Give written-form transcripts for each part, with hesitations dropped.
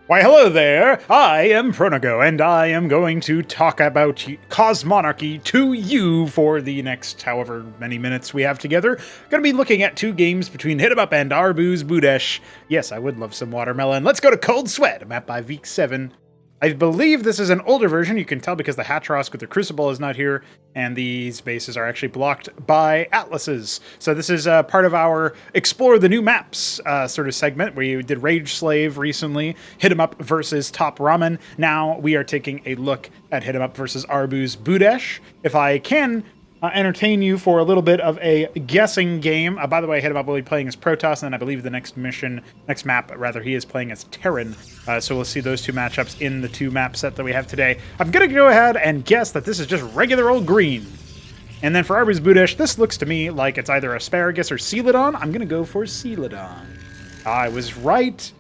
Why, hello there! I am Pronago, and I am going to talk about Cosmonarchy to you for the next however many minutes we have together. Going to be looking at two games between HitEmUp and ArbuzBudesh. Yes, I would love some watermelon. Let's go to Cold Sweat, a map by Week7. I believe this is an older version. You can tell because the Hatrosk with the Crucible is not here, and these bases are actually blocked by Atlases. So this is part of our Explore the New Maps sort of segment, where you did Rage Slave recently, HitEmUp versus Top Ramen. Now we are taking a look at HitEmUp versus ArbuzBudesh. If I can entertain you for a little bit of a guessing game. By the way, HitEmUp will be playing as Protoss, and I believe the next map, he is playing as Terran. So we'll see those two matchups in the two map set that we have today. I'm going to go ahead and guess that this is just regular old green. And then for ArbuzBudesh, this looks to me like it's either Asparagus or Celadon. I'm going to go for Celadon. I was right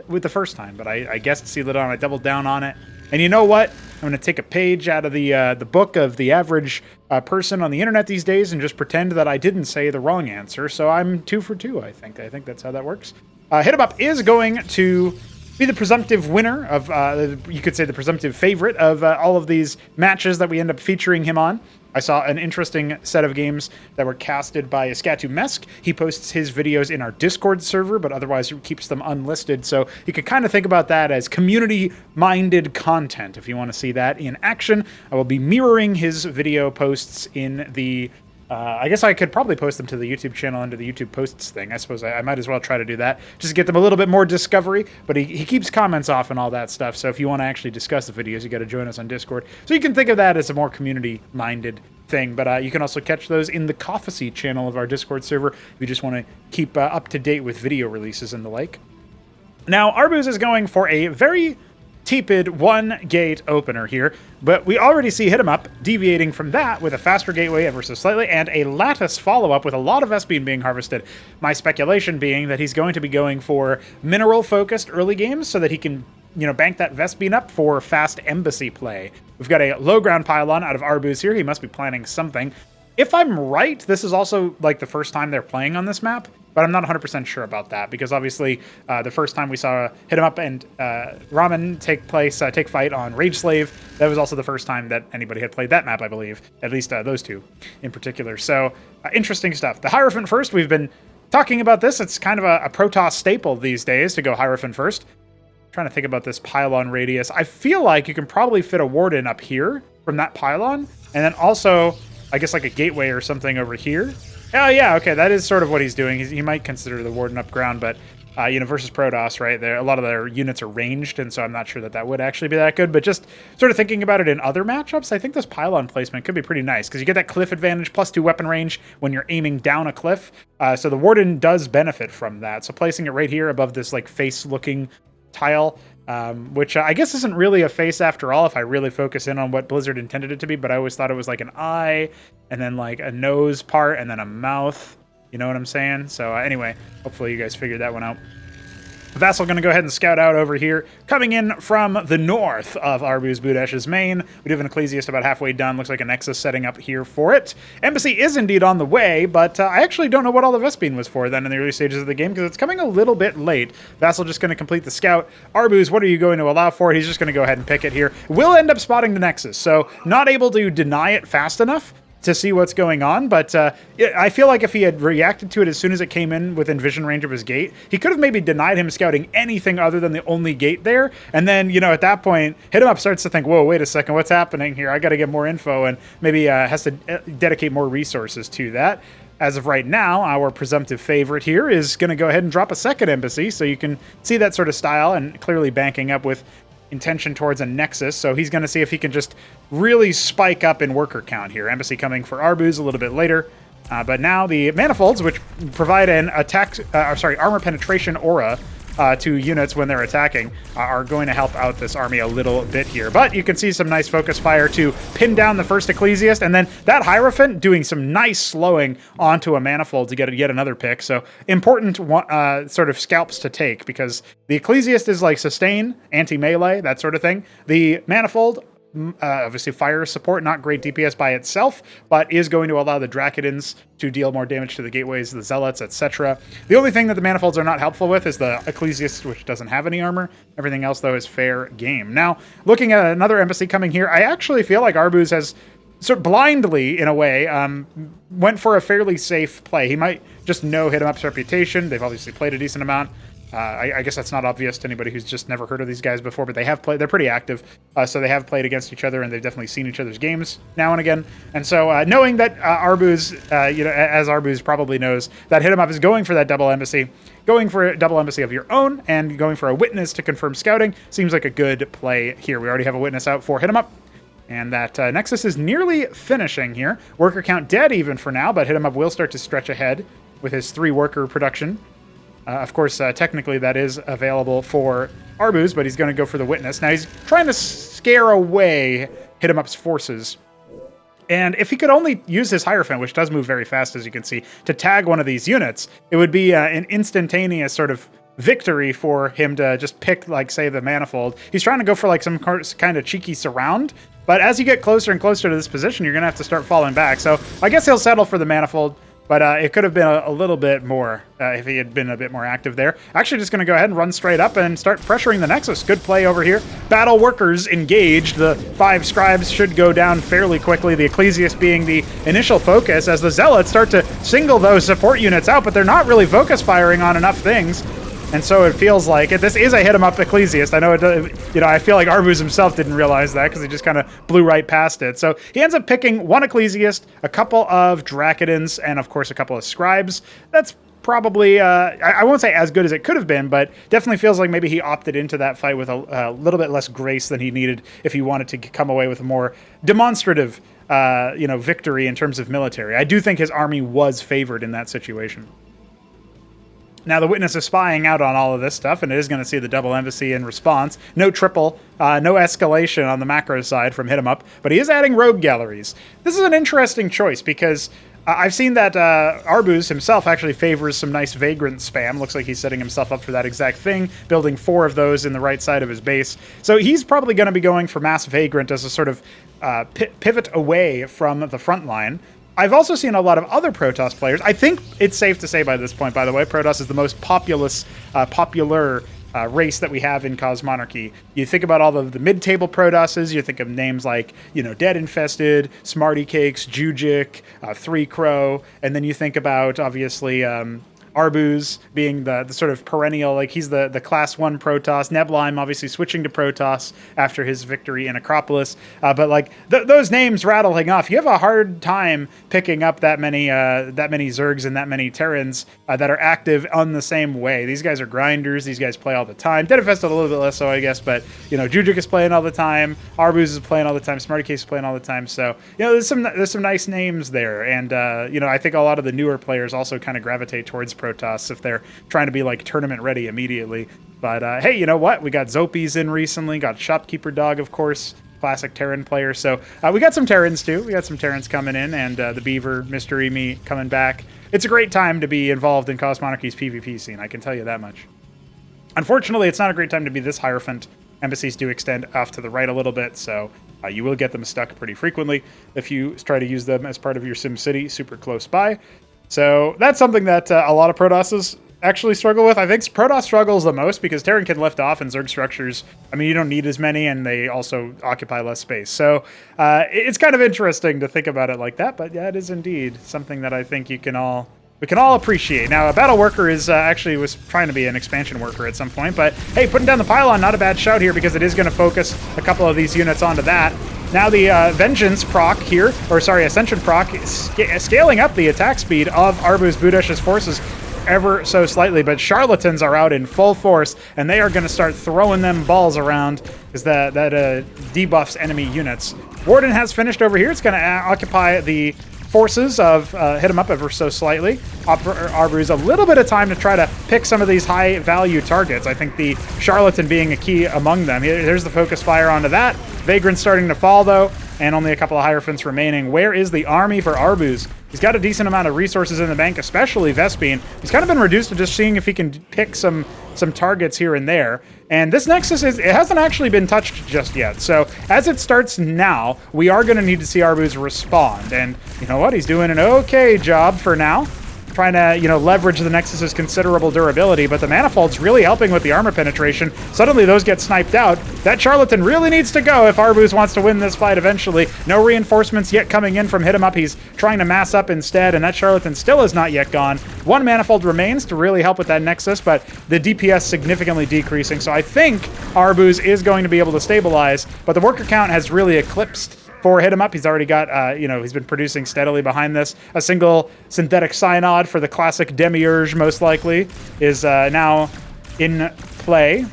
with the first time, but I guessed Celadon. I doubled down on it. And you know what? I'm going to take a page out of the book of the average person on the internet these days and just pretend that I didn't say the wrong answer. So I'm 2 for 2, I think. I think that's how that works. HitEmUp is going to be the presumptive winner of, you could say the presumptive favorite of all of these matches that we end up featuring him on. I saw an interesting set of games that were casted by Mesk. He posts his videos in our Discord server, but otherwise keeps them unlisted. So you could kind of think about that as community-minded content. If you want to see that in action, I will be mirroring his video posts in the... I guess I could probably post them to the YouTube channel under the YouTube posts thing. I suppose I might as well try to do that, just to get them a little bit more discovery. But he keeps comments off and all that stuff, so if you want to actually discuss the videos, you got to join us on Discord. So you can think of that as a more community-minded thing, but you can also catch those in the Coffee channel of our Discord server if you just want to keep up to date with video releases and the like. Now, Arbuz is going for a very tepid one-gate opener here, but we already see HitEmUp deviating from that with a faster gateway ever so slightly and a lattice follow-up with a lot of S-Beam being harvested. My speculation being that he's going to be going for mineral-focused early games so that he can, bank that Vespene up for fast embassy play. We've got a low-ground pylon out of Arbuz here. He must be planning something. If I'm right, this is also like the first time they're playing on this map, but I'm not 100% sure about that, because obviously the first time we saw HitEmUp and Ramen take fight on Rage Slave, that was also the first time that anybody had played that map, I believe. At least those two in particular. So interesting stuff. The Hierophant first, we've been talking about this. It's kind of a Protoss staple these days to go Hierophant first. I'm trying to think about this pylon radius. I feel like you can probably fit a Warden up here from that pylon, and then also, I guess, like a gateway or something over here. Oh, yeah, okay, that is sort of what he's doing. He might consider the Warden up ground, but, versus Protoss, right, there, a lot of their units are ranged, and so I'm not sure that would actually be that good, but just sort of thinking about it in other matchups, I think this pylon placement could be pretty nice, because you get that cliff advantage, +2 weapon range when you're aiming down a cliff, so the Warden does benefit from that. So placing it right here above this, like, face-looking tile, which I guess isn't really a face after all if I really focus in on what Blizzard intended it to be, but I always thought it was like an eye and then like a nose part and then a mouth. You know what I'm saying? So anyway, hopefully you guys figured that one out. Vassal going to go ahead and scout out over here. Coming in from the north of ArbuzBudesh's main. We do have an Ecclesiast about halfway done. Looks like a Nexus setting up here for it. Embassy is indeed on the way, but I actually don't know what all the Vespene was for then in the early stages of the game, because it's coming a little bit late. Vassal just going to complete the scout. Arbuz, what are you going to allow for? He's just going to go ahead and pick it here. Will end up spotting the Nexus, so not able to deny it fast enough to see what's going on, but I feel like if he had reacted to it as soon as it came in within vision range of his gate, he could have maybe denied him scouting anything other than the only gate there, and then, at that point, HitEmUp starts to think, whoa, wait a second, what's happening here? I gotta get more info, and maybe has to dedicate more resources to that. As of right now, our presumptive favorite here is going to go ahead and drop a second embassy, so you can see that sort of style, and clearly banking up with intention towards a Nexus, so he's going to see if he can just really spike up in worker count here. Embassy coming for Arbuz a little bit later, but now the Manifolds, which provide an armor penetration aura to units when they're attacking, are going to help out this army a little bit here. But you can see some nice focus fire to pin down the first Ecclesiast, and then that Hierophant doing some nice slowing onto a Manifold to get yet another pick. So important sort of scalps to take, because the Ecclesiast is like sustain, anti-melee, that sort of thing. The Manifold obviously fire support, not great DPS by itself, but is going to allow the Drakidins to deal more damage to the gateways, the Zealots, etc. The only thing that the Manifolds are not helpful with is the Ecclesiast, which doesn't have any armor. Everything else, though, is fair game. Now, looking at another embassy coming here, I actually feel like Arbuz has sort of blindly, in a way, went for a fairly safe play. He might just know HitEmUp's reputation. They've obviously played a decent amount. I guess that's not obvious to anybody who's just never heard of these guys before, but they have played. They're pretty active, so they have played against each other, and they've definitely seen each other's games now and again. And so, knowing that Arbuz, as Arbuz probably knows, that HitEmUp is going for that double embassy, going for a double embassy of your own, and going for a witness to confirm scouting seems like a good play here. We already have a witness out for HitEmUp. And that Nexus is nearly finishing here. Worker count dead even for now, but HitEmUp will start to stretch ahead with his 3 worker production. Of course, technically that is available for Arbuz, but he's going to go for the witness. Now he's trying to scare away HitEmUp's forces. And if he could only use his Hierophant, which does move very fast, as you can see, to tag one of these units, it would be an instantaneous sort of victory for him to just pick, like, say, the Manifold. He's trying to go for, like, some kind of cheeky surround, but as you get closer and closer to this position, you're going to have to start falling back. So I guess he'll settle for the Manifold, but it could have been a little bit more if he had been a bit more active there. Actually, just going to go ahead and run straight up and start pressuring the Nexus. Good play over here. Battle workers engaged. The 5 scribes should go down fairly quickly, the Ecclesiast being the initial focus as the Zealots start to single those support units out, but they're not really focus firing on enough things. And so it feels like this is a HitEmUp Ecclesiast. I know I feel like Arbuz himself didn't realize that because he just kind of blew right past it. So he ends up picking 1 Ecclesiast, a couple of Drakidins, and of course a couple of Scribes. That's probably, I won't say as good as it could have been, but definitely feels like maybe he opted into that fight with a little bit less grace than he needed if he wanted to come away with a more demonstrative, victory in terms of military. I do think his army was favored in that situation. Now, the witness is spying out on all of this stuff, and it is going to see the double embassy in response. No triple, no escalation on the macro side from HitEmUp, but he is adding rogue galleries. This is an interesting choice because I've seen that Arbuz himself actually favors some nice Vagrant spam. Looks like he's setting himself up for that exact thing, building 4 of those in the right side of his base. So he's probably going to be going for Mass Vagrant as a sort of pivot away from the front line. I've also seen a lot of other Protoss players. I think it's safe to say by this point, by the way, Protoss is the most popular race that we have in Cosmonarchy. You think about all of the mid-table Protosses, you think of names like, Dead Infested, Smarty Cakes, Jujic, 3 Crow, and then you think about, obviously, Arbuz being the sort of perennial, like he's the class 1 Protoss. Nebulheim obviously switching to Protoss after his victory in Acropolis. But like those names rattling off, you have a hard time picking up that many Zergs and that many Terrans that are active on the same way. These guys are grinders. These guys play all the time. Dead Infested a little bit less so, I guess, but Jujic is playing all the time. Arbuz is playing all the time. Smarty Case is playing all the time. So there's some nice names there, and I think a lot of the newer players also kind of gravitate towards Protoss if they're trying to be like tournament ready immediately. But hey, you know what? We got Zopies in recently, got Shopkeeper Dog, of course, classic Terran player. So we got some Terrans too. We got some Terrans coming in, and the Beaver, Mystery Me coming back. It's a great time to be involved in Cosmonarchy's PvP scene, I can tell you that much. Unfortunately, it's not a great time to be this Hierophant. Embassies do extend off to the right a little bit, so you will get them stuck pretty frequently if you try to use them as part of your SimCity super close by. So that's something that a lot of Protosses actually struggle with. I think Protoss struggles the most because Terran can lift off and Zerg structures, you don't need as many, and they also occupy less space. So it's kind of interesting to think about it like that, but yeah, it is indeed something that I think we can all appreciate. Now, a battle worker is actually was trying to be an expansion worker at some point, but hey, putting down the pylon, not a bad shout here because it is going to focus a couple of these units onto that. Now the Vengeance proc here, Ascension proc, is scaling up the attack speed of ArbuzBudesh's forces ever so slightly, but Charlatans are out in full force, and they are going to start throwing them balls around because that debuffs enemy units. Warden has finished over here. It's going to occupy the forces of HitEmUp ever so slightly. Arbuz a little bit of time to try to pick some of these high-value targets. I think the Charlatan being a key among them. Here's the focus fire onto that. Vagrant's starting to fall, though, and only a couple of Hierophants remaining. Where is the army for Arbuz? He's got a decent amount of resources in the bank, especially Vespene. He's kind of been reduced to just seeing if he can pick some targets here and there. And this Nexus, it hasn't actually been touched just yet. So as it starts now, we are going to need to see Arbuz respond. And you know what? He's doing an okay job for now, trying to, you know, leverage the Nexus's considerable durability, but the Manifold's really helping with the armor penetration. Suddenly those get sniped out. That Charlatan really needs to go if Arbuz wants to win this fight eventually. No reinforcements yet coming in from HitEmUp. He's trying to mass up instead, and that Charlatan still is not yet gone. One Manifold remains to really help with that Nexus, but the DPS significantly decreasing, so I think Arbuz is going to be able to stabilize, but the worker count has really eclipsed for HitEmUp. He's already got, you know, he's been producing steadily behind this. A single synthetic synod for the classic Demiurge, most likely, is now in play.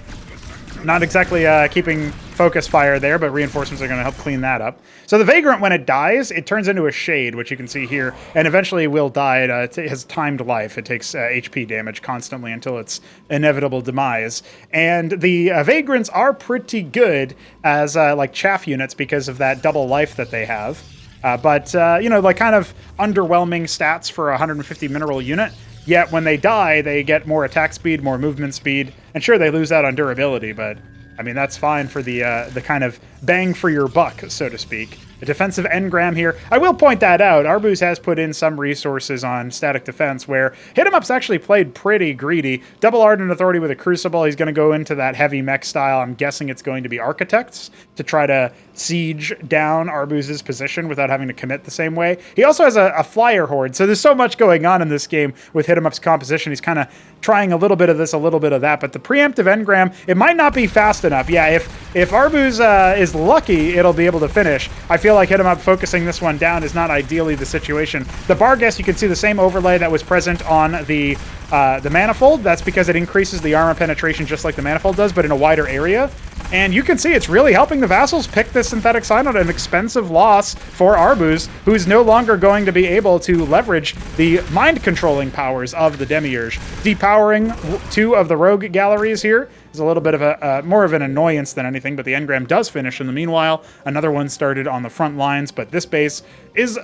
Not exactly keeping focus fire there, but reinforcements are going to help clean that up. So the Vagrant, when it dies, it turns into a Shade, which you can see here, and eventually will die. It has timed life. It takes HP damage constantly until its inevitable demise. And the Vagrants are pretty good as like chaff units because of that double life that they have. But you know, like kind of underwhelming stats for a 150 mineral unit. Yet when they die, they get more attack speed, more movement speed, and sure, they lose out on durability, but I mean, that's fine for the kind of bang for your buck, so to speak. A defensive engram here. I will point that out. Arbuz has put in some resources on static defense where HitEmUp's actually played pretty greedy. Double Ardent Authority with a Crucible. He's going to go into that heavy mech style. I'm guessing it's going to be Architects to try to siege down Arbuz's position without having to commit the same way. He also has a Flyer Horde, so there's so much going on in this game with HitEmUp's composition. He's kind of trying a little bit of this, a little bit of that, but the preemptive engram, it might not be fast enough. Yeah, if Arbuz is lucky, it'll be able to finish. I feel like HitEmUp focusing this one down is not ideally the situation. The Barghest, you can see the same overlay that was present on the Manifold. That's because it increases the armor penetration just like the Manifold does, but in a wider area. And you can see it's really helping the Vassals pick this Synthetic Synod, an expensive loss for Arbuz, who's no longer going to be able to leverage the mind-controlling powers of the Demiurge. Depowering 2 of the Rogue galleries here is a little bit of a more of an annoyance than anything, but the engram does finish in the meanwhile. Another one started on the front lines, but this base is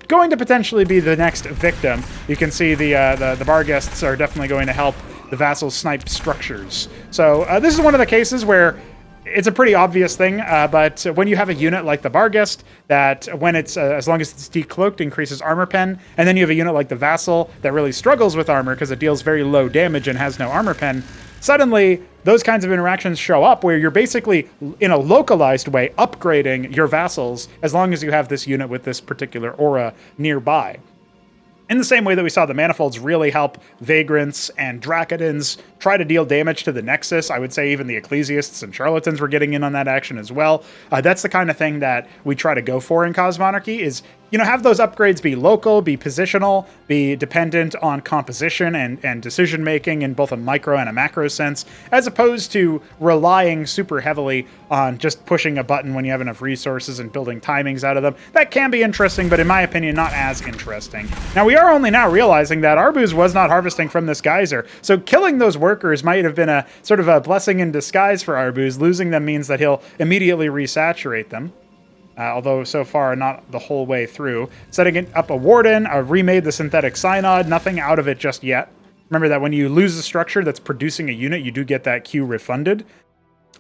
going to potentially be the next victim. You can see the Barghests are definitely going to help the Vassals snipe structures. So this is one of the cases where it's a pretty obvious thing, but when you have a unit like the Barghest that when it's, as long as it's decloaked, increases armor pen, and then you have a unit like the Vassal that really struggles with armor because it deals very low damage and has no armor pen, suddenly those kinds of interactions show up where you're basically, in a localized way, upgrading your Vassals as long as you have this unit with this particular aura nearby. In the same way that we saw the Manifolds really help Vagrants and Dracodons try to deal damage to the Nexus, I would say even the Ecclesiasts and Charlatans were getting in on that action as well. That's the kind of thing that we try to go for in Cosmonarchy is, you know, have those upgrades be local, be positional, be dependent on composition and decision-making in both a micro and a macro sense, as opposed to relying super heavily on just pushing a button when you have enough resources and building timings out of them. That can be interesting, but in my opinion, not as interesting. Now, we are only now realizing that Arbuz was not harvesting from this geyser, so killing those workers might have been a sort of a blessing in disguise for Arbuz. Losing them means that he'll immediately resaturate them. Although so far not the whole way through. Setting up a Warden, remade the Synthetic Synod, nothing out of it just yet. Remember that when you lose a structure that's producing a unit, you do get that Q refunded.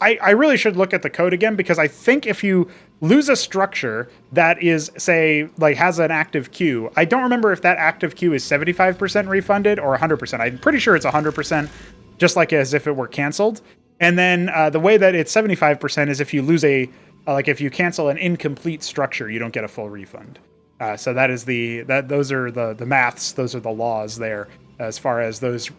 I really should look at the code again, because I think if you lose a structure that is, say, like has an active queue, I don't remember if that active queue is 75% refunded or 100%. I'm pretty sure it's 100%, just like as if it were canceled. And then the way that it's 75% is if you lose a like if you cancel an incomplete structure, you don't get a full refund. So that is those are the maths, those are the laws there as far as those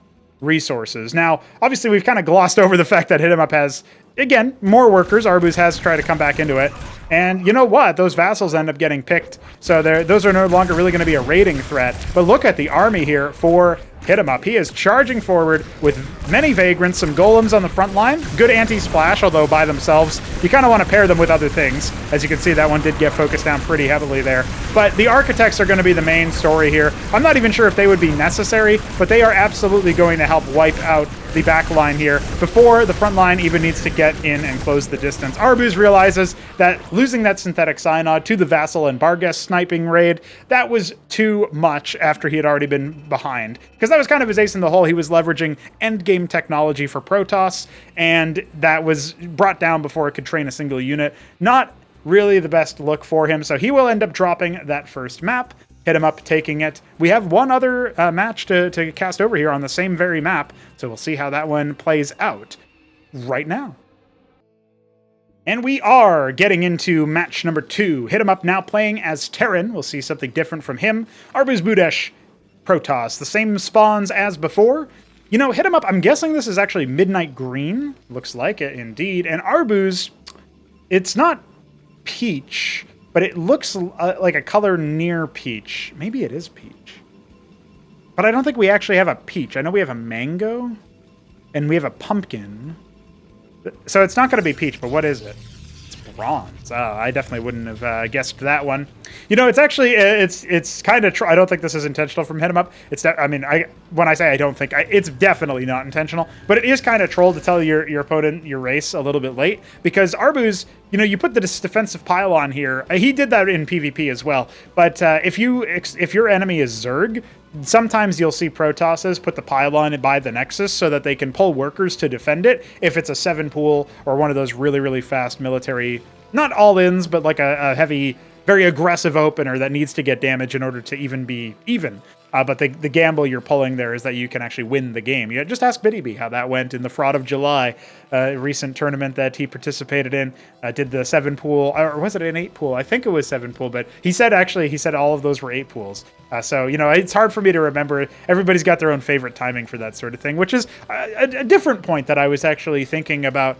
resources. Now, obviously, we've kind of glossed over the fact that HitEmUp has, again, more workers. Arbuz has tried to come back into it. And you know what? Those Vassals end up getting picked. So those are no longer really going to be a raiding threat. But look at the army here for HitEmUp. He is charging forward with many Vagrants, some Golems on the front line. Good anti-splash, although by themselves, you kind of want to pair them with other things. As you can see, that one did get focused down pretty heavily there. But the Architects are going to be the main story here. I'm not even sure if they would be necessary, but they are absolutely going to help wipe out the back line here before the front line even needs to get in and close the distance. Arbuz realizes that losing that synthetic cyanide to the Vassal and Barghest sniping raid, that was too much after he had already been behind. Because that was kind of his ace in the hole. He was leveraging endgame technology for Protoss, and that was brought down before it could train a single unit. Not really the best look for him, so he will end up dropping that first map. HitEmUp taking it. We have one other match to cast over here on the same very map, so we'll see how that one plays out right now. And we are getting into match number 2. HitEmUp now playing as Terran. We'll see something different from him. ArbuzBudesh, Protoss, the same spawns as before. You know, HitEmUp, I'm guessing this is actually Midnight Green. Looks like it, indeed. And Arbuz, it's not peach, but it looks like a color near peach. Maybe it is peach. But I don't think we actually have a peach. I know we have a mango, and we have a pumpkin. So it's not going to be peach, but what is it? It's bronze. Oh, I definitely wouldn't have guessed that one. You know, it's actually, it's kind of, I don't think this is intentional from HitEmUp. It's, I mean, when I say I don't think, it's definitely not intentional, but it is kind of troll to tell your opponent your race a little bit late, because Arbuz, you know, you put this defensive pylon here. He did that in PvP as well, but if your enemy is Zerg, sometimes you'll see Protosses put the pylon by the Nexus so that they can pull workers to defend it if it's a 7-pool or one of those really, really fast military, not all-ins, but like a heavy, very aggressive opener that needs to get damage in order to even be even. But the gamble you're pulling there is that you can actually win the game. You just ask BiddyB how that went in the Fraud of July, recent tournament that he participated in. Did the 7-pool, or was it an 8-pool? I think it was 7-pool, but he said all of those were 8 pools. So, you know, it's hard for me to remember. Everybody's got their own favorite timing for that sort of thing, which is a different point that I was actually thinking about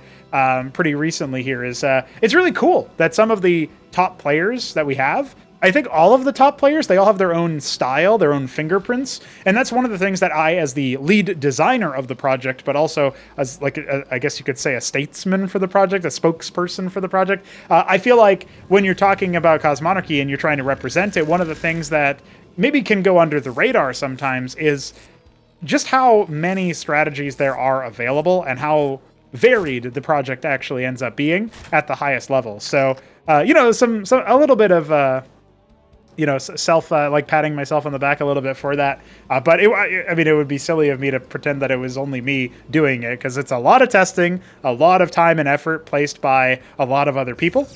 pretty recently here is it's really cool that some of the top players that we have, I think all of the top players, they all have their own style, their own fingerprints. And that's one of the things that I, as the lead designer of the project, but also as like, I guess you could say a statesman for the project, a spokesperson for the project. I feel like when you're talking about Cosmonarchy and you're trying to represent it, one of the things that maybe can go under the radar sometimes is just how many strategies there are available and how varied the project actually ends up being at the highest level. So, you know, a little bit of, you know, like patting myself on the back a little bit for that. But I mean, it would be silly of me to pretend that it was only me doing it, because it's a lot of testing, a lot of time and effort placed by a lot of other people.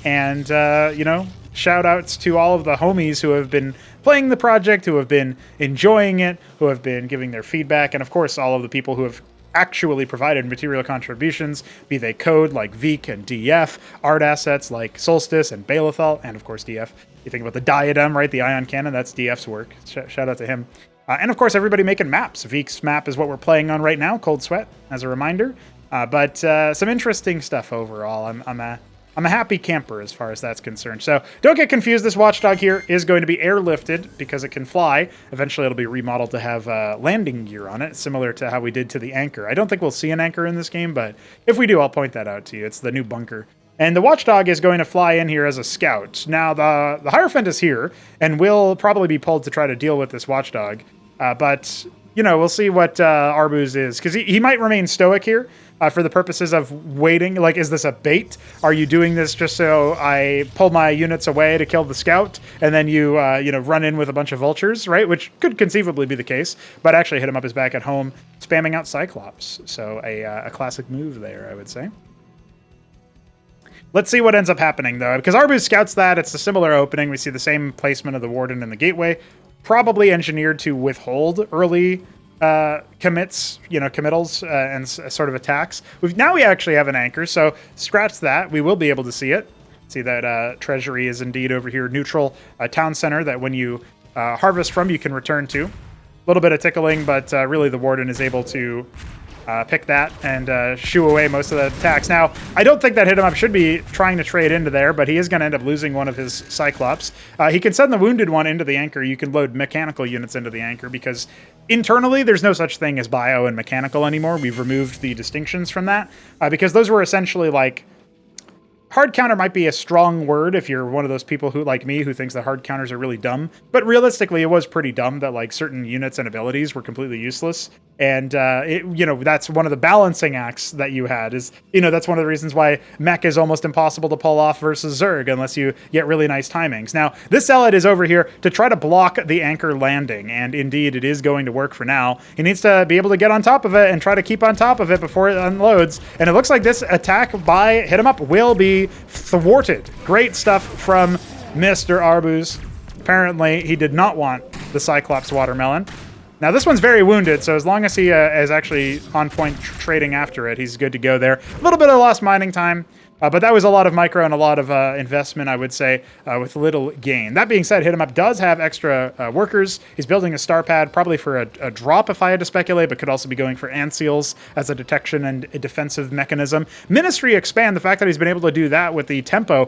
And, you know, shout outs to all of the homies who have been playing the project, who have been enjoying it, who have been giving their feedback. And of course, all of the people who have actually provided material contributions, be they code like Veek and DF, art assets like Solstice and Balethal, and of course DF. You think about the Diadem, right? The Ion Cannon, that's DF's work. Shout out to him. And of course, everybody making maps. Veek's map is what we're playing on right now, Cold Sweat, as a reminder. But some interesting stuff overall. I'm a happy camper as far as that's concerned. So don't get confused. This watchdog here is going to be airlifted because it can fly. Eventually, it'll be remodeled to have landing gear on it, similar to how we did to the anchor. I don't think we'll see an anchor in this game, but if we do, I'll point that out to you. It's the new bunker. And the watchdog is going to fly in here as a scout. Now, the Hierophant is here, and will probably be pulled to try to deal with this watchdog. But, you know, we'll see what Arbuz is, because he might remain stoic here for the purposes of waiting. Like, is this a bait? Are you doing this just so I pull my units away to kill the scout, and then you, you know, run in with a bunch of vultures, right? Which could conceivably be the case. But actually, HitEmUp is back at home, spamming out Cyclops. So a classic move there, I would say. Let's see what ends up happening, though, because Arbuz scouts that. It's a similar opening. We see the same placement of the Warden in the gateway, probably engineered to withhold early commits, you know, committals and sort of attacks. Now we actually have an anchor, so scratch that. We will be able to see it. See that treasury is indeed over here, neutral town center that when you harvest from, you can return to. A little bit of tickling, but really the Warden is able to pick that and shoo away most of the attacks. Now, I don't think that HitEmUp should be trying to trade into there, but he is going to end up losing one of his Cyclops. He can send the wounded one into the anchor. You can load mechanical units into the anchor, because internally there's no such thing as bio and mechanical anymore. We've removed the distinctions from that, because those were essentially like... Hard counter might be a strong word if you're one of those people who, like me, who thinks that hard counters are really dumb. But realistically, it was pretty dumb that like certain units and abilities were completely useless. And, that's one of the balancing acts that you had is, that's one of the reasons why mech is almost impossible to pull off versus Zerg unless you get really nice timings. Now, this zealot is over here to try to block the anchor landing, and indeed it is going to work for now. He needs to be able to get on top of it and try to keep on top of it before it unloads, and it looks like this attack by HitEmUp will be thwarted. Great stuff from Mr. Arbuz. Apparently, he did not want the Cyclops watermelon. Now, this one's very wounded, so as long as he is actually on point trading after it, he's good to go there. A little bit of lost mining time, but that was a lot of micro and a lot of investment, I would say, with little gain. That being said, HitEmUp does have extra workers. He's building a star pad, probably for a drop if I had to speculate, but could also be going for ant seals as a detection and a defensive mechanism. Ministry expand, the fact that he's been able to do that with the tempo.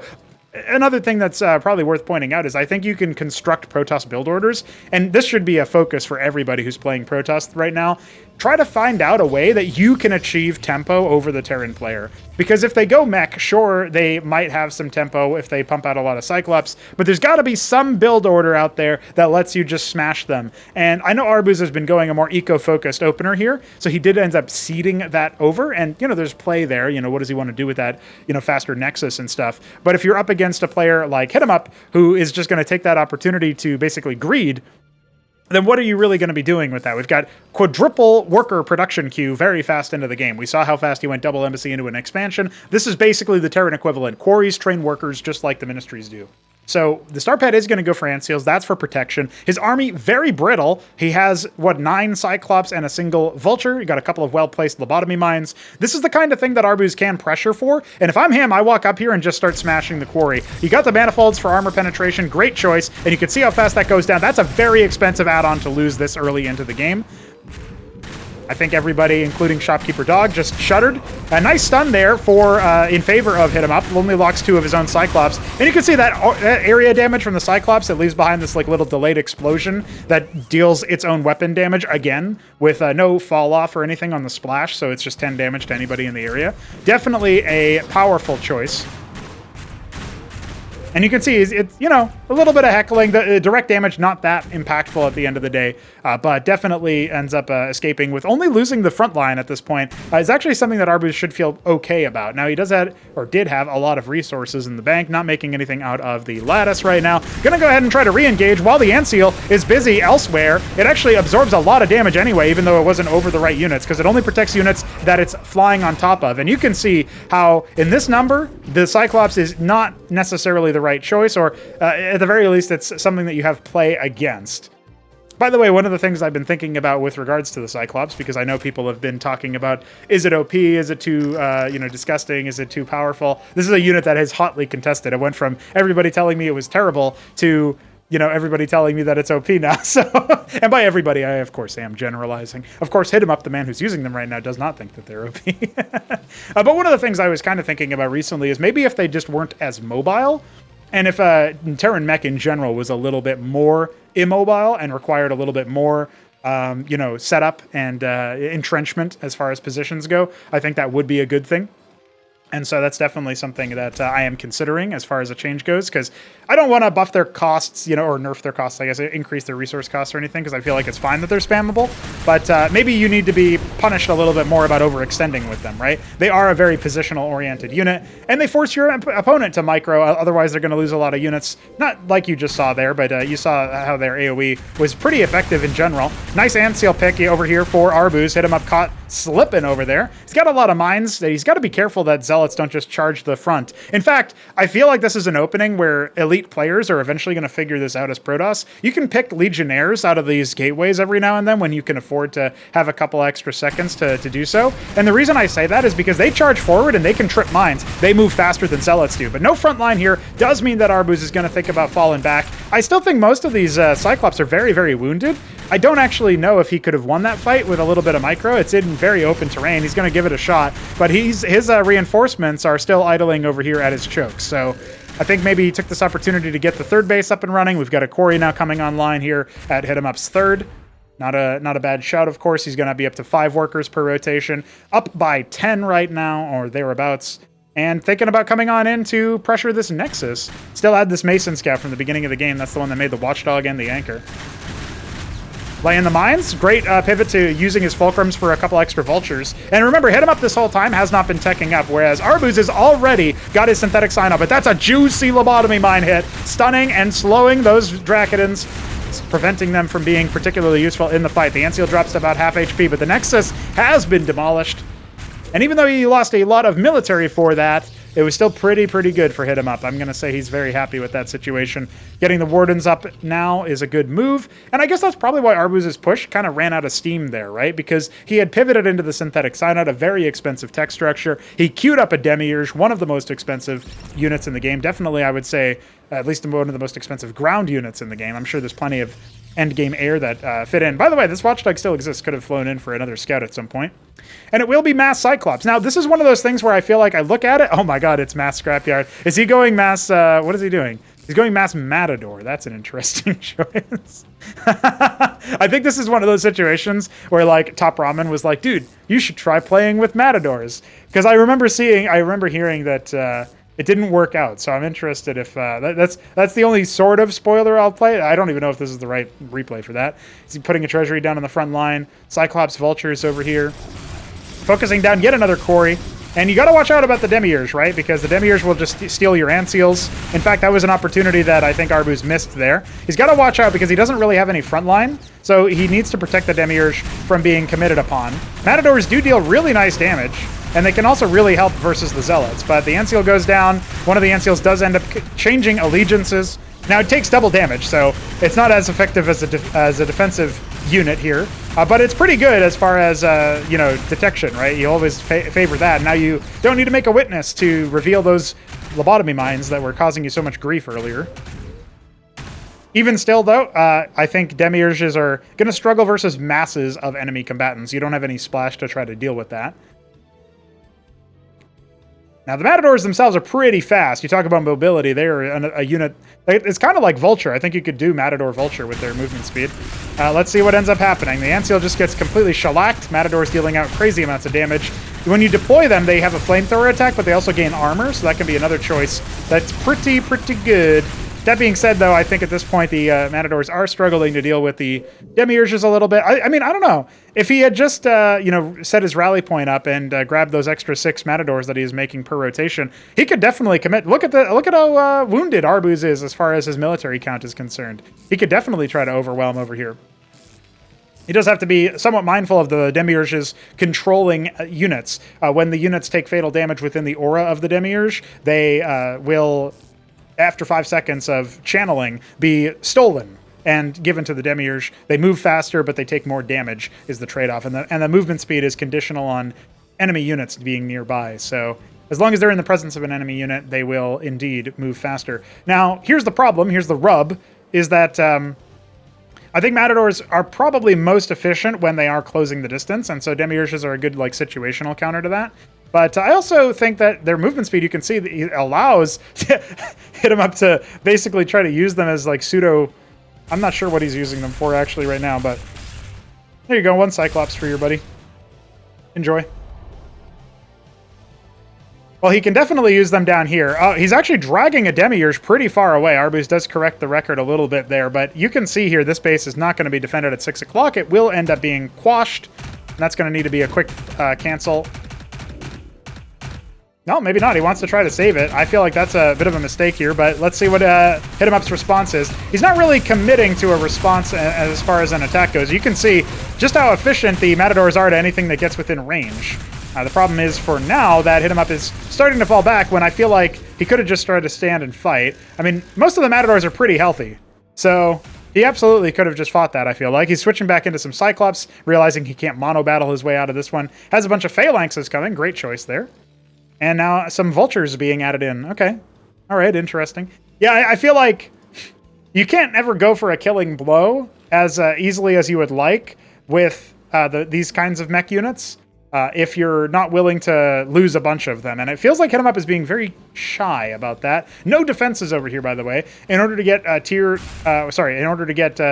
Another thing that's probably worth pointing out is I think you can construct Protoss build orders, and this should be a focus for everybody who's playing Protoss right now. Try to find out a way that you can achieve tempo over the Terran player. Because if they go mech, sure, they might have some tempo if they pump out a lot of Cyclops, but there's got to be some build order out there that lets you just smash them. And I know Arbuz has been going a more eco-focused opener here, so he did end up seeding that over, and, there's play there. What does he want to do with that, faster Nexus and stuff. But if you're up against a player like HitEmUp, who is just going to take that opportunity to basically greed, then what are you really going to be doing with that? We've got quadruple worker production queue very fast into the game. We saw how fast he went double embassy into an expansion. This is basically the Terran equivalent. Quarries train workers just like the ministries do. So the star pad is going to go for ant seals. That's for protection. His army, very brittle. He has, 9 Cyclops and a single Vulture. You got a couple of well-placed lobotomy mines. This is the kind of thing that Arbuz can pressure for. And if I'm him, I walk up here and just start smashing the quarry. You got the manifolds for armor penetration. Great choice. And you can see how fast that goes down. That's a very expensive add-on to lose this early into the game. I think everybody, including Shopkeeper Dog, just shuddered. A nice stun there for in favor of HitEmUp. Only locks 2 of his own Cyclops. And you can see that area damage from the Cyclops that leaves behind this little delayed explosion that deals its own weapon damage again with no fall off or anything on the splash. So it's just 10 damage to anybody in the area. Definitely a powerful choice. And you can see it's a little bit of heckling. The direct damage, not that impactful at the end of the day, but definitely ends up escaping with only losing the front line at this point. Is actually something that Arbuz should feel okay about. Now, he did have a lot of resources in the bank, not making anything out of the lattice right now. Gonna go ahead and try to re-engage while the ant seal is busy elsewhere. It actually absorbs a lot of damage anyway, even though it wasn't over the right units, because it only protects units that it's flying on top of. And you can see how, in this number, the Cyclops is not necessarily the right choice, or at the very least, it's something that you have play against. By the way, one of the things I've been thinking about with regards to the Cyclops, because I know people have been talking about, is it OP? Is it too, disgusting? Is it too powerful? This is a unit that is hotly contested. It went from everybody telling me it was terrible to, everybody telling me that it's OP now. So, and by everybody, I, of course, am generalizing. Of course, HitEmUp, the man who's using them right now, does not think that they're OP. But one of the things I was kind of thinking about recently is maybe if they just weren't as mobile, and if Terran mech in general was a little bit more immobile and required a little bit more, setup and entrenchment as far as positions go, I think that would be a good thing. And so that's definitely something that I am considering as far as a change goes, because I don't want to buff their costs, or nerf their costs, I guess, increase their resource costs or anything, because I feel like it's fine that they're spammable. But maybe you need to be punished a little bit more about overextending with them, right? They are a very positional-oriented unit, and they force your opponent to micro, otherwise they're going to lose a lot of units. Not like you just saw there, but you saw how their AoE was pretty effective in general. Nice ant seal pick over here for Arbuz. HitEmUp caught slipping over there. He's got a lot of mines. He's got to be careful that Zealots don't just charge the front. In fact, I feel like this is an opening where elite players are eventually going to figure this out as Protoss. You can pick Legionnaires out of these gateways every now and then when you can afford to have a couple extra seconds to do so. And the reason I say that is because they charge forward and they can trip mines. They move faster than Zealots do. But no front line here does mean that Arbuz is going to think about falling back. I still think most of these Cyclops are very, very wounded. I don't actually know if he could have won that fight with a little bit of micro. It's in very open terrain. He's going to give it a shot, but his reinforcements are still idling over here at his chokes. So I think maybe he took this opportunity to get the third base up and running. We've got a quarry now coming online here at HitEmUp's third. Not a bad shout, of course. He's going to be up to 5 workers per rotation, up by 10 right now, or thereabouts. And thinking about coming on in to pressure this Nexus. Still had this Mason Scout from the beginning of the game. That's the one that made the Watchdog and the Anchor. laying the mines. Great pivot to using his fulcrums for a couple extra vultures. And remember, HitEmUp this whole time has not been teching up, whereas Arbuz has already got his synthetic sign up. But that's a juicy lobotomy mine hit, stunning and slowing those Drakodons, preventing them from being particularly useful in the fight. The Ancient drops to about half HP, but the Nexus has been demolished. And even though he lost a lot of military for that, it was still pretty good for HitEmUp. I'm going to say he's very happy with that situation. Getting the Wardens up now is a good move. And I guess that's probably why Arbuz's push kind of ran out of steam there, right? Because he had pivoted into the synthetic sign-out, a very expensive tech structure. He queued up a Demiurge, one of the most expensive units in the game. Definitely, I would say, at least one of the most expensive ground units in the game. I'm sure there's plenty of endgame air that fit in. By the way, this watchdog still exists. Could have flown in for another scout at some point. And it will be mass Cyclops. Now, this is one of those things where I feel like I look at it. Oh my god, it's mass Scrapyard. Is he going mass... what is he doing? He's going mass Matador. That's an interesting choice. I think this is one of those situations where, like, Top Ramen was like, dude, you should try playing with Matadors. Because I remember hearing that... it didn't work out, so I'm interested if that's the only sort of spoiler I'll play. I don't even know if this is the right replay for that. Is he putting a treasury down on the front line? Cyclops Vultures over here. Focusing down yet another quarry. And you got to watch out about the Demiurge, right? Because the Demiurge will just steal your Ancials. In fact, that was an opportunity that I think Arbuz missed there. He's got to watch out because he doesn't really have any front line, so he needs to protect the Demiurge from being committed upon. Matadors do deal really nice damage, and they can also really help versus the Zealots. But the Ancial goes down. One of the Ancials does end up changing allegiances. Now, it takes double damage, so it's not as effective as a defensive unit here. But it's pretty good as far as, detection, right? You always favor that. Now you don't need to make a witness to reveal those lobotomy mines that were causing you so much grief earlier. Even still, though, I think Demiurges are going to struggle versus masses of enemy combatants. You don't have any splash to try to deal with that. Now, the Matadors themselves are pretty fast. You talk about mobility. They are a unit... It's kind of like Vulture. I think you could do Matador Vulture with their movement speed. Let's see what ends up happening. The Ancial just gets completely shellacked. Matador's dealing out crazy amounts of damage. When you deploy them, they have a flamethrower attack, but they also gain armor, so that can be another choice. That's pretty good. That being said, though, I think at this point the Matadors are struggling to deal with the Demiurges a little bit. I mean, I don't know. If he had just, set his rally point up and grabbed those extra 6 Matadors that he is making per rotation, he could definitely commit. Look at how wounded Arbuz is as far as his military count is concerned. He could definitely try to overwhelm over here. He does have to be somewhat mindful of the Demiurge's controlling units. When the units take fatal damage within the aura of the Demiurge, they will... after 5 seconds of channeling, be stolen and given to the Demiurge. They move faster, but they take more damage is the trade-off. And the movement speed is conditional on enemy units being nearby. So as long as they're in the presence of an enemy unit, they will indeed move faster. Now, here's the problem, here's the rub, is that I think Matadors are probably most efficient when they are closing the distance, and so Demiurges are a good situational counter to that. But I also think that their movement speed, you can see, that it allows HitEmUp to basically try to use them as pseudo... I'm not sure what he's using them for actually right now, but there you go, 1 Cyclops for your buddy. Enjoy. Well, he can definitely use them down here. He's actually dragging a Demiurge pretty far away. Arbuz does correct the record a little bit there, but you can see here this base is not going to be defended at 6 o'clock. It will end up being quashed, and that's going to need to be a quick cancel. No, maybe not. He wants to try to save it. I feel like that's a bit of a mistake here, but let's see what HitEmUp's response is. He's not really committing to a response as far as an attack goes. You can see just how efficient the Matadors are to anything that gets within range. The problem is, for now, that HitEmUp is starting to fall back when I feel like he could have just tried to stand and fight. I mean, most of the Matadors are pretty healthy, so he absolutely could have just fought that, I feel like. He's switching back into some Cyclops, realizing he can't mono-battle his way out of this one. Has a bunch of Phalanxes coming. Great choice there. And now some Vultures being added in. Okay. All right, interesting. Yeah, I feel like you can't ever go for a killing blow as easily as you would like with these kinds of mech units if you're not willing to lose a bunch of them. And it feels like HitEmUp is being very shy about that. No defenses over here, by the way. In order to get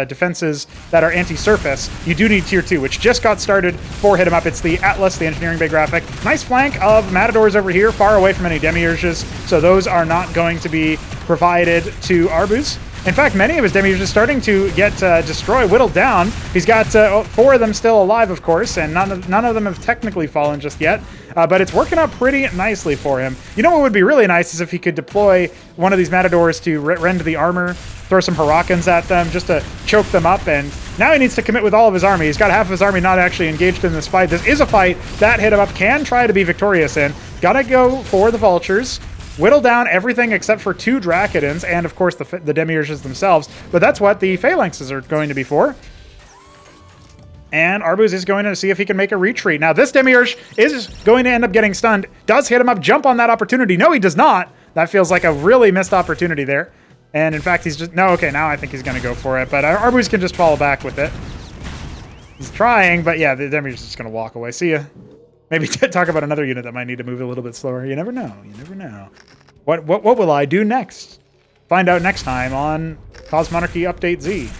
defenses that are anti-surface, you do need tier 2, which just got started for HitEmUp. It's the Atlas, the engineering bay graphic. Nice flank of Matadors over here, far away from any Demiurges, so those are not going to be provided to Arbuz. In fact, many of his demiurges are starting to get destroyed, whittled down. He's got 4 of them still alive, of course, and none of them have technically fallen just yet. But it's working out pretty nicely for him. You know what would be really nice is if he could deploy one of these Matadors to rend the armor, throw some Hurricanes at them just to choke them up, and now he needs to commit with all of his army. He's got half of his army not actually engaged in this fight. This is a fight that HitEmUp can try to be victorious in. Gotta go for the Vultures, whittle down everything except for 2 Dracodons, and of course the Demiurges themselves, but that's what the Phalanxes are going to be for. And Arbuz is going to see if he can make a retreat. Now this Demiurge is going to end up getting stunned. Does HitEmUp jump on that opportunity? No, he does not. That feels like a really missed opportunity there. And in fact, he's just... No, okay, now I think he's going to go for it. But Arbuz can just follow back with it. He's trying, but yeah, the Demiurge is just going to walk away. See ya. Maybe talk about another unit that might need to move a little bit slower. You never know. You never know. What will I do next? Find out next time on Cosmonarchy Update Z.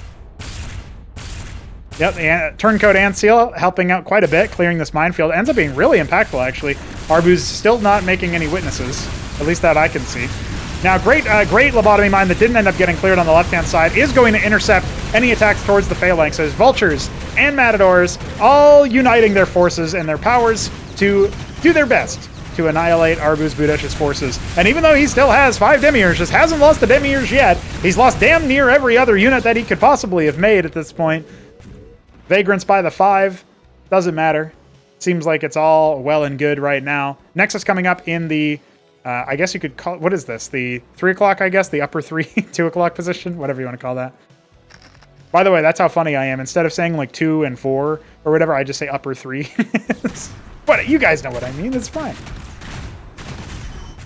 Yep, Turncoat Antseal helping out quite a bit, clearing this minefield. Ends up being really impactful, actually. Arbuz still not making any witnesses. At least that I can see. Now, great lobotomy mine that didn't end up getting cleared on the left-hand side is going to intercept any attacks towards the Phalanxes. Vultures and Matadors all uniting their forces and their powers to do their best to annihilate ArbuzBudesh's forces. And even though he still has 5 Demiurges, hasn't lost a Demiurge yet, he's lost damn near every other unit that he could possibly have made at this point. Vagrants by the 5. Doesn't matter. Seems like it's all well and good right now. Nexus coming up in the... I guess you could call it, what is this? The 3 o'clock, I guess? The upper 3, 2 o'clock position? Whatever you want to call that. By the way, that's how funny I am. Instead of saying like 2 and 4 or whatever, I just say upper 3. But you guys know what I mean. It's fine.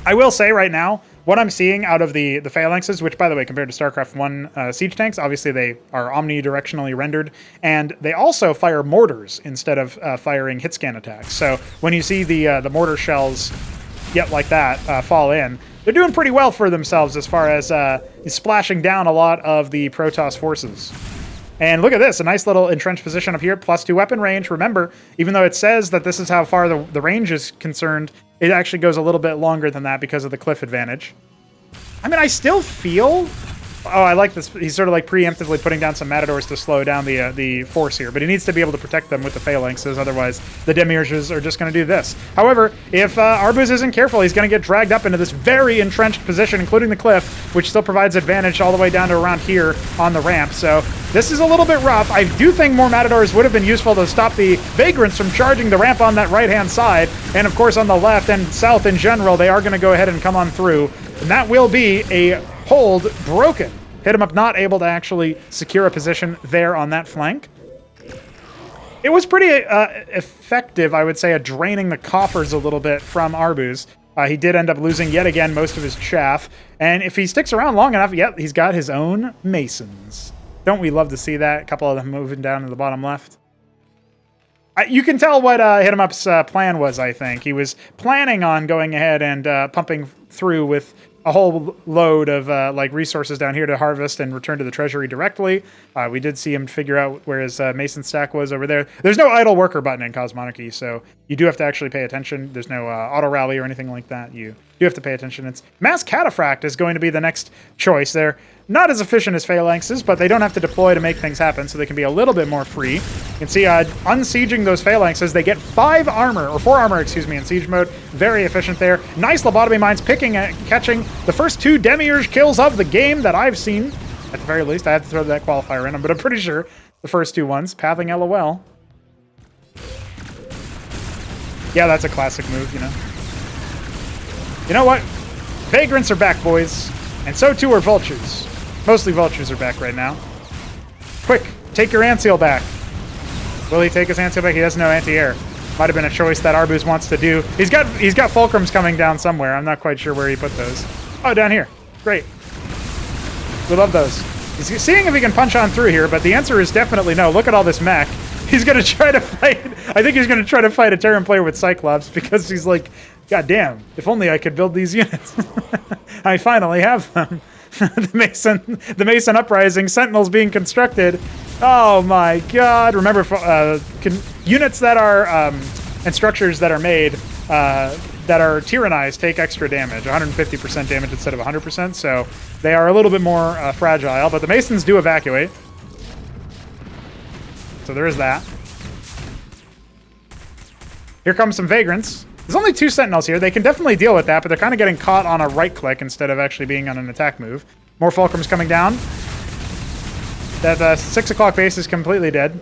I will say right now, what I'm seeing out of the Phalanxes, which, by the way, compared to Starcraft 1 siege tanks, obviously they are omnidirectionally rendered, and they also fire mortars instead of firing hit scan attacks. So when you see the mortar shells like that fall in, they're doing pretty well for themselves as far as splashing down a lot of the Protoss forces. And look at this, a nice little entrenched position up here, +2 weapon range. Remember, even though it says that this is how far the range is concerned, it actually goes a little bit longer than that because of the cliff advantage. I mean, I still feel... Oh, I like this. He's sort of like preemptively putting down some Matadors to slow down the force here, but he needs to be able to protect them with the Phalanxes, otherwise the Demiurges are just going to do this. However, if Arbuz isn't careful, he's going to get dragged up into this very entrenched position, including the cliff, which still provides advantage all the way down to around here on the ramp. So this is a little bit rough. I do think more Matadors would have been useful to stop the Vagrants from charging the ramp on that right-hand side, and of course on the left and south in general, they are going to go ahead and come on through, and that will be a hold broken. HitEmUp not able to actually secure a position there on that flank. It was pretty effective, I would say, at draining the coffers a little bit from Arbuz. He did end up losing yet again most of his chaff, and if he sticks around long enough, yep, he's got his own Masons. Don't we love to see that? A couple of them moving down to the bottom left. You can tell what HitEmUp's plan was, I think. He was planning on going ahead and pumping through with a whole load of like resources down here to harvest and return to the treasury directly. We did see him figure out where his Mason stack was over there. There's no idle worker button in Cosmonarchy, so you do have to actually pay attention. There's no auto rally or anything like that. You do have to pay attention. It's Mass Cataphract is going to be the next choice. They're not as efficient as Phalanxes, but they don't have to deploy to make things happen, so they can be a little bit more free. You can see unsieging those Phalanxes, they get 4 armor, excuse me, in siege mode. Very efficient there. Nice lobotomy mines catching the first 2 Demiurge kills of the game that I've seen. At the very least, I have to throw that qualifier in them, but I'm pretty sure the first 2 ones. Pathing LOL. Yeah, that's a classic move, you know. You know what? Vagrants are back, boys. And so too are Vultures. Mostly Vultures are back right now. Quick, take your Antseal back. Will he take his Antseal back? He has no anti-air. Might have been a choice that Arbuz wants to do. He's got Fulcrums coming down somewhere. I'm not quite sure where he put those. Oh, down here. Great. We love those. He's seeing if he can punch on through here, but the answer is definitely no. Look at all this mech. He's going to try to fight... I think he's going to try to fight a Terran player with Cyclops because he's like, God damn, if only I could build these units. I finally have them. the Mason Uprising, Sentinels being constructed. Oh my God. Remember, units that are, and structures that are made that are tyrannized take extra damage, 150% damage instead of 100%, so they are a little bit more fragile, but the Masons do evacuate. So there is that. Here comes some Vagrants. There's only 2 Sentinels here. They can definitely deal with that, but they're kind of getting caught on a right-click instead of actually being on an attack move. More Fulcrums coming down. That 6 o'clock base is completely dead.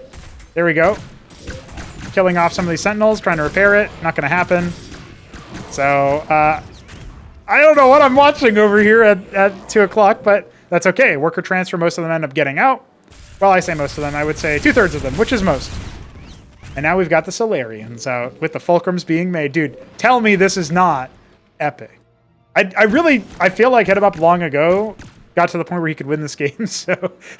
There we go. Killing off some of these Sentinels, trying to repair it. Not going to happen. So, I don't know what I'm watching over here at 2 o'clock, but that's okay. Worker transfer, most of them end up getting out. Well, I say most of them. I would say 2/3 of them, which is most. And now we've got the Solarians out with the Fulcrums being made. Dude, tell me this is not epic. I feel like HitEmUp long ago got to the point where he could win this game, so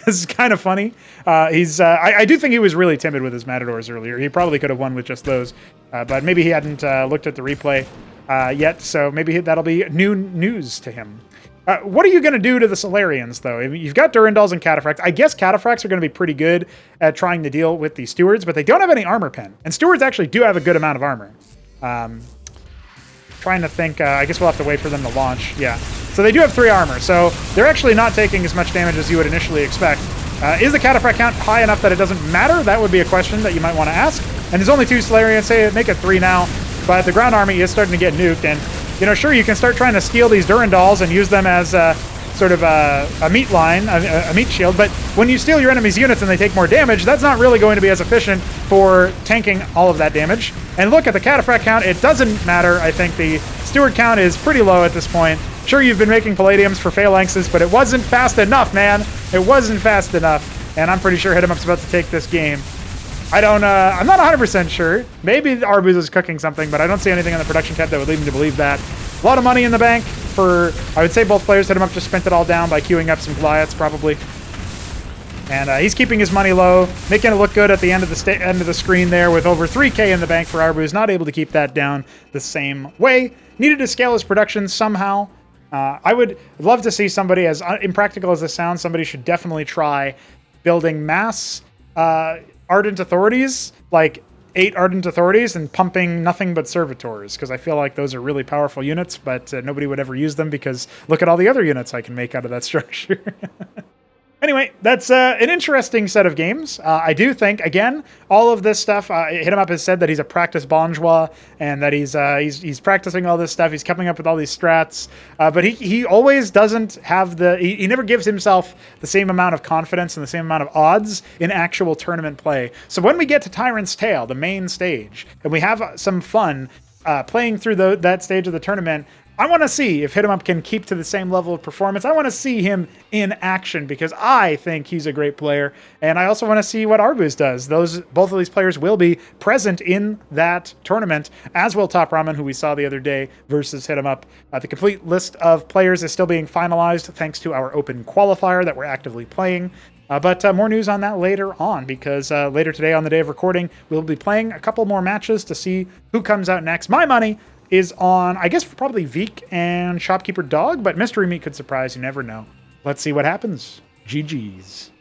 this is kind of funny. I do think he was really timid with his Matadors earlier. He probably could have won with just those, but maybe he hadn't looked at the replay yet, so maybe that'll be new news to him. What are you going to do to the Solarians, though? You've got Durandals and Cataphracts. I guess Cataphracts are going to be pretty good at trying to deal with the Stewards, but they don't have any armor pen. And Stewards actually do have a good amount of armor. Trying to think, I guess we'll have to wait for them to launch. Yeah. So they do have 3 armor, so they're actually not taking as much damage as you would initially expect. Is the Cataphract count high enough that it doesn't matter? That would be a question that you might want to ask. And there's only 2 Solarians, say make it 3 now, but the ground army is starting to get nuked, and you know, sure, you can start trying to steal these Durandals and use them as sort of a meat line, a meat shield, but when you steal your enemy's units and they take more damage, that's not really going to be as efficient for tanking all of that damage. And look at the Cataphract count, it doesn't matter. I think the Steward count is pretty low at this point. Sure, you've been making Palladiums for Phalanxes, but it wasn't fast enough, man. It wasn't fast enough, and I'm pretty sure HitEmUp's about to take this game. I'm not 100% sure. Maybe Arbuz is cooking something, but I don't see anything on the production tab that would lead me to believe that. A lot of money in the bank for, I would say both players. HitEmUp just spent it all down by queuing up some Goliaths, probably. And he's keeping his money low, making it look good at the end of the screen there with over 3K in the bank for Arbuz. Not able to keep that down the same way. Needed to scale his production somehow. I would love to see somebody, as impractical as this sounds, somebody should definitely try building mass Ardent Authorities, like 8 Ardent Authorities, and pumping nothing but Servitors, because I feel like those are really powerful units, but nobody would ever use them because look at all the other units I can make out of that structure. Anyway, that's an interesting set of games. I do think, again, all of this stuff, HitEmUp has said that he's a practice bourgeois and that he's practicing all this stuff. He's coming up with all these strats, but he always doesn't have he never gives himself the same amount of confidence and the same amount of odds in actual tournament play. So when we get to Tyrant's Tale, the main stage, and we have some fun playing through that stage of the tournament, I want to see if HitEmUp can keep to the same level of performance. I want to see him in action because I think he's a great player. And I also want to see what Arbuz does. Both of these players will be present in that tournament, as will Top Ramen, who we saw the other day, versus HitEmUp. The complete list of players is still being finalized thanks to our open qualifier that we're actively playing. But more news on that later on, because later today on the day of recording, we'll be playing a couple more matches to see who comes out next. My money is on, I guess, probably Veek and Shopkeeper Dog, but Mystery Meat could surprise, you never know. Let's see what happens. GG's.